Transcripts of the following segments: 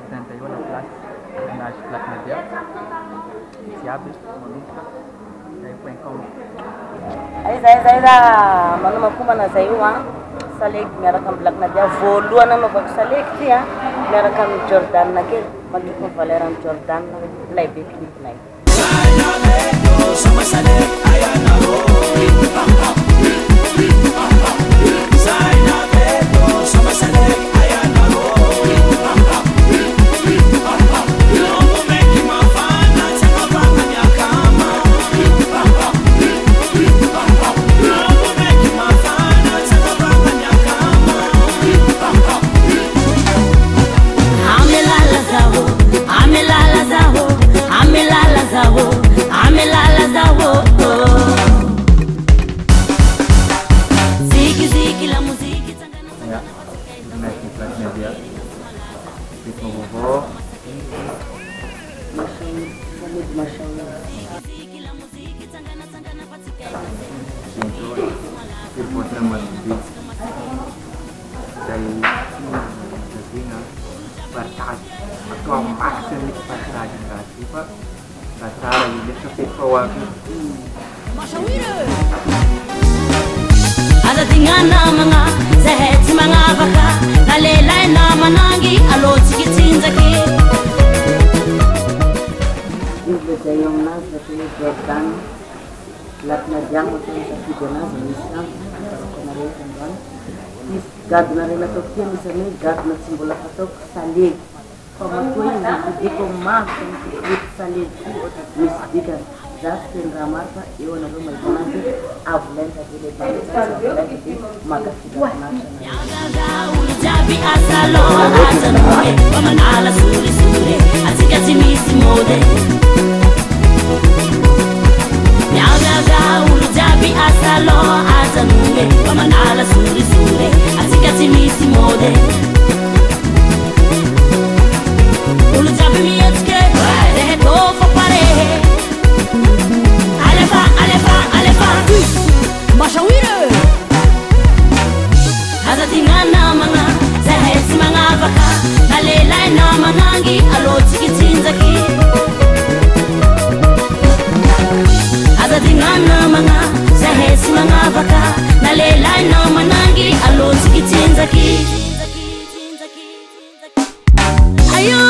apresenta io alla classe, personagem Black Nadia, si abre, maluca, aí põe como. Aí da manuma kuma na zaiwa, saleg merakam Black Nadia, voluan na mabag saleg siya, merakam Jordan na ke, magiging Valeram Jordan na play clip na ito. Sama saleg ayan na ho. Sama saleg ayan na ho. Ada tingana mga sehet mga baka nalelay na manangi alo chikitinza ki Ibu saya yang nas tapi Jordan latna jang untuk satu jenas Islam kemarin kan is gad narela to kia misalnya gad na simbol atau salib pemakuin di koma untuk salib misdikan Justin Ramarta iyo na rumah nanti abulan tadi lepas lagi maka sudah nasional. Jabi asalo azanuke pamanala suri suri atika timisi mode. Jabi asalo azanuke pamanala suri suri atika timisi mode. Ulu jabi mietke deheto fapare. Mashawire Haza tingana mga Zahet si mga baka Nalelay na manangi Alo tikitinza ki Haza tingana mga Zahet si mga baka Nalelay na manangi Alo tikitinza ki Ayo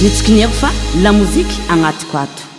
zitsiki ny eko fa la moziky agnatiko ato